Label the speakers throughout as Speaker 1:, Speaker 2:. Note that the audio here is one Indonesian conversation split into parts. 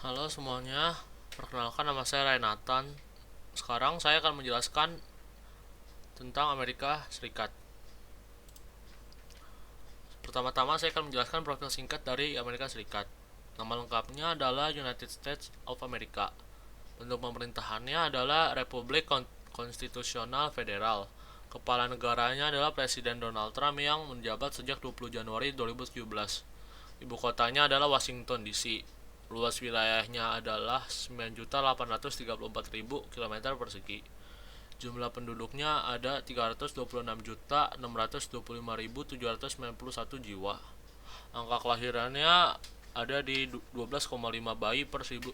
Speaker 1: Halo semuanya, perkenalkan nama saya Ryan Nathan. Sekarang saya akan menjelaskan tentang Amerika Serikat. Pertama-tama saya akan menjelaskan profil singkat dari Amerika Serikat. Nama lengkapnya adalah United States of America. Bentuk pemerintahannya adalah Republik Konstitusional Federal. Kepala negaranya adalah Presiden Donald Trump yang menjabat sejak 20 Januari 2017. Ibu kotanya adalah Washington DC. Luas wilayahnya adalah 9.834.000 km persegi. Jumlah penduduknya ada 326.625.791 jiwa. Angka kelahirannya ada di 12,5 bayi per 1000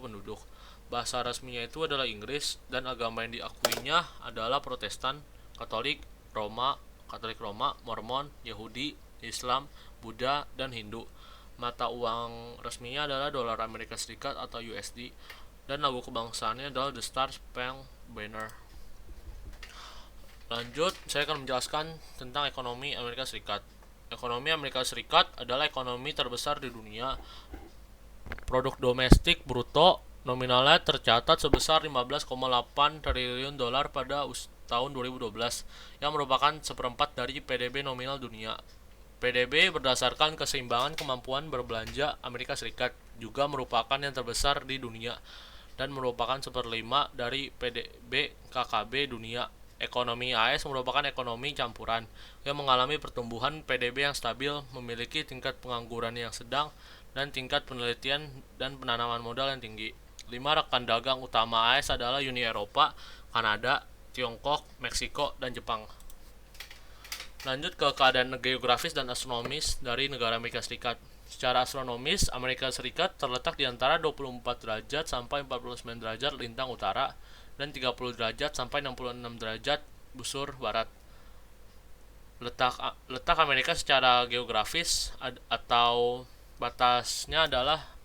Speaker 1: penduduk. Bahasa resminya itu adalah Inggris dan agama yang diakuinya adalah Protestan, Katolik Roma, Mormon, Yahudi, Islam, Buddha, dan Hindu. Mata uang resminya adalah dolar Amerika Serikat atau USD dan lagu kebangsaannya adalah The Star Spangled Banner. Lanjut, saya akan menjelaskan tentang ekonomi Amerika Serikat. Ekonomi Amerika Serikat adalah ekonomi terbesar di dunia. Produk domestik bruto nominalnya tercatat sebesar 15,8 triliun dolar pada tahun 2012 yang merupakan seperempat dari PDB nominal dunia. PDB berdasarkan keseimbangan kemampuan berbelanja Amerika Serikat juga merupakan yang terbesar di dunia dan merupakan seperlima dari PDB KKB dunia. Ekonomi AS merupakan ekonomi campuran yang mengalami pertumbuhan PDB yang stabil, memiliki tingkat pengangguran yang sedang, dan tingkat penelitian dan penanaman modal yang tinggi. 5 rekan dagang utama AS adalah Uni Eropa, Kanada, Tiongkok, Meksiko, dan Jepang. Lanjut ke keadaan geografis dan astronomis dari negara Amerika Serikat. Secara astronomis, Amerika Serikat terletak di antara 24 derajat sampai 49 derajat lintang utara dan 30 derajat sampai 66 derajat busur barat. Letak Amerika secara geografis atau batasnya adalah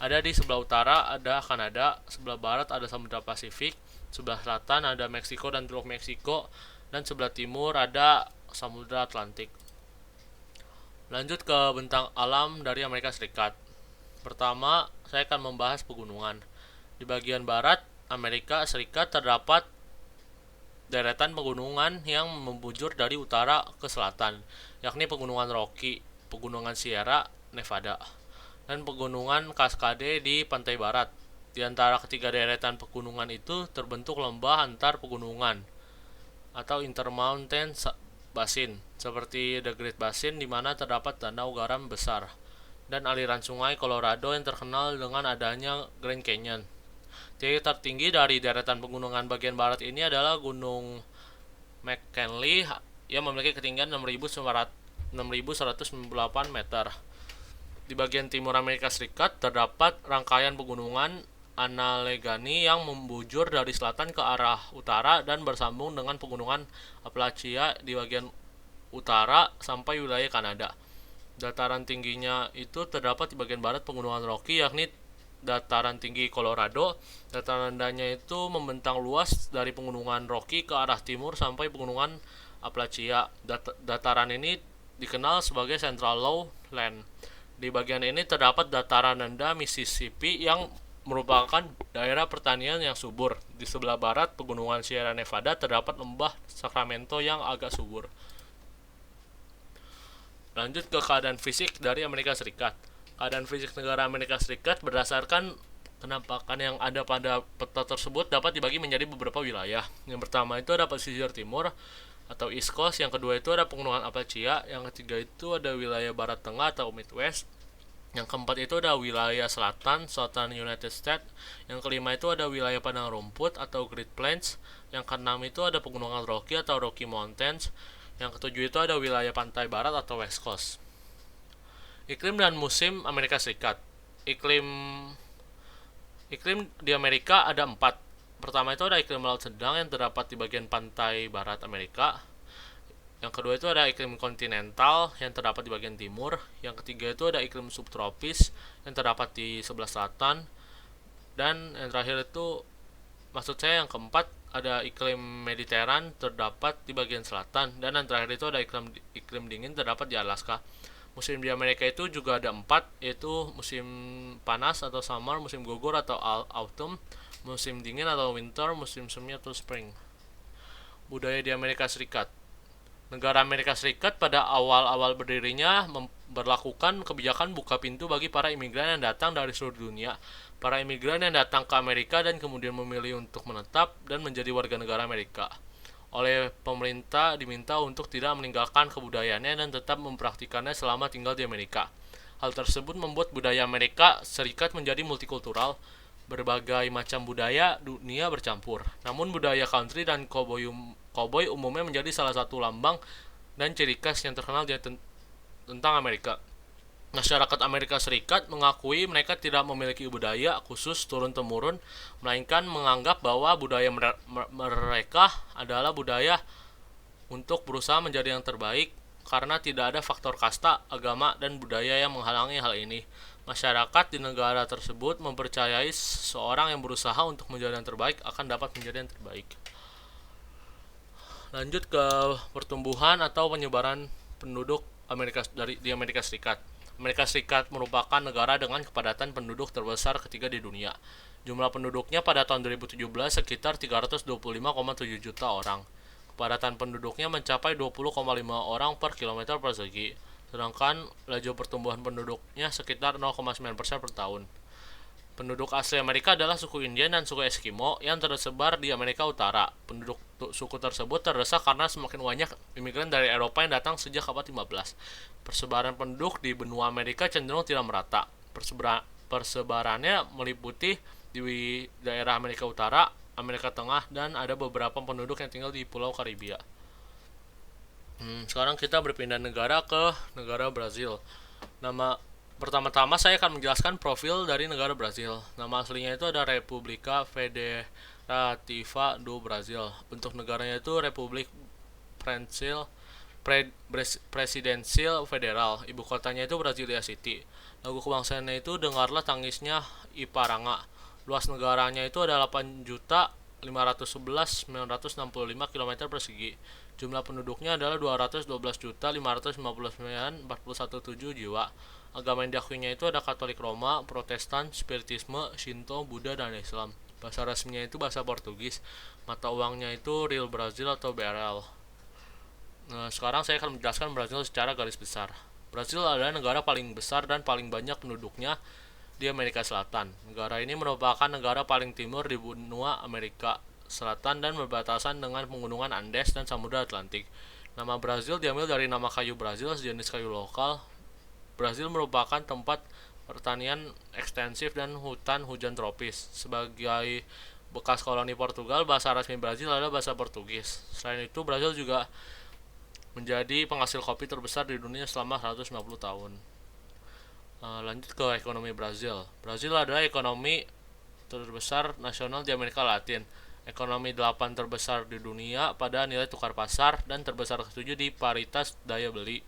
Speaker 1: ada di sebelah utara ada Kanada, sebelah barat ada Samudra Pasifik, sebelah selatan ada Meksiko dan Teluk Meksiko, dan sebelah timur ada Samudra Atlantik. Lanjut ke bentang alam dari Amerika Serikat. Pertama, saya akan membahas pegunungan. Di bagian barat Amerika Serikat terdapat deretan pegunungan yang membujur dari utara ke selatan, yakni pegunungan Rocky, pegunungan Sierra Nevada, dan pegunungan Cascade di pantai barat. Di antara ketiga deretan pegunungan itu terbentuk lembah antar pegunungan atau intermountain basin, seperti The Great Basin di mana terdapat danau garam besar, dan aliran sungai Colorado yang terkenal dengan adanya Grand Canyon. Titik tertinggi dari deretan pegunungan bagian barat ini adalah Gunung McKinley yang memiliki ketinggian 6.198 meter. Di bagian timur Amerika Serikat terdapat rangkaian pegunungan Allegheny yang membujur dari selatan ke arah utara dan bersambung dengan pegunungan Appalachia di bagian utara sampai wilayah Kanada. Dataran tingginya itu terdapat di bagian barat pegunungan Rocky, yakni dataran tinggi Colorado. Dataran rendahnya itu membentang luas dari pegunungan Rocky ke arah timur sampai pegunungan Appalachia. Dataran ini dikenal sebagai Central Lowland. Di bagian ini terdapat dataran rendah Mississippi yang merupakan daerah pertanian yang subur. Di sebelah barat pegunungan Sierra Nevada terdapat lembah Sacramento yang agak subur. Lanjut ke keadaan fisik dari Amerika Serikat. Keadaan fisik negara Amerika Serikat berdasarkan penampakan yang ada pada peta tersebut dapat dibagi menjadi beberapa wilayah. Yang pertama itu ada pesisir timur atau East Coast, yang kedua itu ada pegunungan Appalachia, yang ketiga itu ada wilayah barat tengah atau Midwest, yang keempat itu ada wilayah selatan Southern United States, yang kelima itu ada wilayah padang rumput atau Great Plains, yang keenam itu ada pegunungan Rocky atau Rocky Mountains, yang ketujuh itu ada wilayah pantai barat atau West Coast. Iklim dan musim Amerika Serikat. Iklim di Amerika ada 4. Pertama itu ada iklim laut sedang yang terdapat di bagian pantai barat Amerika. Yang kedua itu ada iklim kontinental yang terdapat di bagian timur. Yang ketiga itu ada iklim subtropis yang terdapat di sebelah selatan. Dan yang terakhir itu, maksud saya yang keempat, ada iklim Mediteran terdapat di bagian selatan. Dan yang terakhir itu ada iklim dingin terdapat di Alaska. Musim di Amerika itu juga ada 4, yaitu musim panas atau summer, musim gugur atau autumn, musim dingin atau winter, musim semi atau spring. Budaya di Amerika Serikat. Negara Amerika Serikat pada awal-awal berdirinya berlakukan kebijakan buka pintu bagi para imigran yang datang dari seluruh dunia. Para imigran yang datang ke Amerika dan kemudian memilih untuk menetap dan menjadi warga negara Amerika. Oleh pemerintah diminta untuk tidak meninggalkan kebudayaannya dan tetap mempraktikannya selama tinggal di Amerika. Hal tersebut membuat budaya Amerika Serikat menjadi multikultural. Berbagai macam budaya dunia bercampur. Namun budaya country dan cowboy umumnya menjadi salah satu lambang dan ciri khas yang terkenal tentang Amerika. Masyarakat Amerika Serikat mengakui mereka tidak memiliki budaya khusus turun-temurun, melainkan menganggap bahwa budaya mereka adalah budaya untuk berusaha menjadi yang terbaik karena tidak ada faktor kasta, agama, dan budaya yang menghalangi hal ini. Masyarakat di negara tersebut mempercayai seorang yang berusaha untuk menjadi yang terbaik akan dapat menjadi yang terbaik. Lanjut ke pertumbuhan atau penyebaran penduduk di Amerika Serikat. Amerika Serikat merupakan negara dengan kepadatan penduduk terbesar ketiga di dunia. Jumlah penduduknya pada tahun 2017 sekitar 325,7 juta orang. Kepadatan penduduknya mencapai 20,5 orang per kilometer persegi, sedangkan laju pertumbuhan penduduknya sekitar 0,9% per tahun. Penduduk asli Amerika adalah suku Indian dan suku Eskimo yang tersebar di Amerika Utara. Penduduk suku tersebut terdesak karena semakin banyak imigran dari Eropa yang datang sejak abad 15. Persebaran penduduk di benua Amerika cenderung tidak merata. Persebarannya meliputi di daerah Amerika Utara, Amerika Tengah, dan ada beberapa penduduk yang tinggal di Pulau Karibia. Sekarang kita berpindah negara ke negara Brazil. Pertama-tama saya akan menjelaskan profil dari negara Brazil. Nama aslinya itu ada República Federativa do Brasil. Bentuk negaranya itu Republik Presidensial Federal. Ibu kotanya itu Brasilia City. Lagu kebangsaannya itu Dengarlah Tangisnya Iparanga. Luas negaranya itu ada 8.511.965 km persegi. Jumlah penduduknya adalah 212.559.417 jiwa. Agama yang diakuinya itu ada Katolik Roma, Protestan, Spiritisme, Shinto, Buddha, dan Islam. Bahasa resminya itu bahasa Portugis. Mata uangnya itu Real Brazil atau BRL. Sekarang saya akan menjelaskan Brazil secara garis besar. Brazil adalah negara paling besar dan paling banyak penduduknya di Amerika Selatan. Negara ini merupakan negara paling timur di benua Amerika Selatan dan berbatasan dengan pegunungan Andes dan Samudra Atlantik. Nama Brazil diambil dari nama kayu Brazil, sejenis kayu lokal. Brazil merupakan tempat pertanian ekstensif dan hutan hujan tropis. Sebagai bekas koloni Portugal, bahasa resmi Brazil adalah bahasa Portugis. Selain itu, Brazil juga menjadi penghasil kopi terbesar di dunia selama 150 tahun. Lanjut ke ekonomi Brazil. Brazil adalah ekonomi terbesar nasional di Amerika Latin. Ekonomi 8 terbesar di dunia pada nilai tukar pasar dan terbesar ke-7 di paritas daya beli.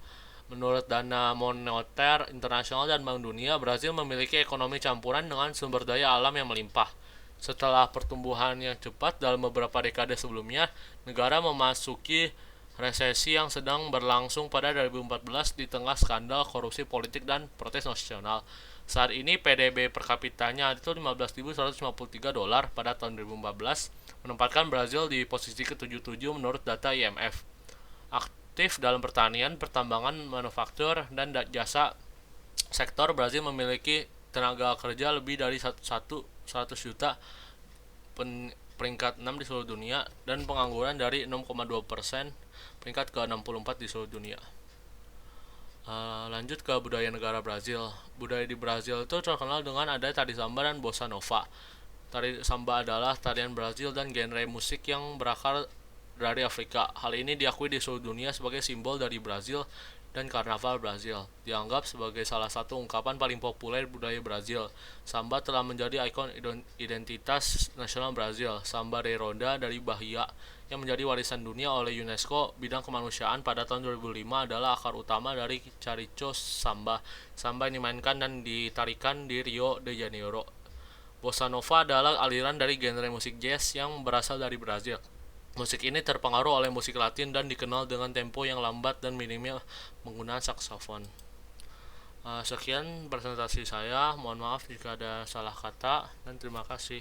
Speaker 1: Menurut Dana Moneter Internasional dan Bank Dunia, Brazil memiliki ekonomi campuran dengan sumber daya alam yang melimpah. Setelah pertumbuhan yang cepat dalam beberapa dekade sebelumnya, negara memasuki resesi yang sedang berlangsung pada 2014 di tengah skandal korupsi politik dan protes nasional. Saat ini PDB per kapitanya itu 15.153 dolar pada tahun 2014, menempatkan Brazil di posisi ke-77 menurut data IMF. Aktif dalam pertanian, pertambangan, manufaktur, dan jasa sektor, Brazil memiliki tenaga kerja lebih dari 100 juta, peringkat 6 di seluruh dunia, dan pengangguran dari 6,2%, peringkat ke-64 di seluruh dunia. Lanjut ke budaya negara Brazil. Budaya di Brazil itu terkenal dengan ada tari samba dan bossa nova. Tari samba adalah tarian Brazil dan genre musik yang berakar dari Afrika. Hal ini diakui di seluruh dunia sebagai simbol dari Brazil, dan Karnaval Brazil dianggap sebagai salah satu ungkapan paling populer budaya Brazil. Samba telah menjadi ikon identitas nasional Brazil. Samba de Roda dari Bahia yang menjadi warisan dunia oleh UNESCO bidang kemanusiaan pada tahun 2005 adalah akar utama dari Carico Samba. Samba yang dimainkan dan ditarikan di Rio de Janeiro. Bossa Nova adalah aliran dari genre musik jazz yang berasal dari Brazil. Musik ini terpengaruh oleh musik Latin dan dikenal dengan tempo yang lambat dan minimnya penggunaan saksofon. Sekian presentasi saya, mohon maaf jika ada salah kata dan terima kasih.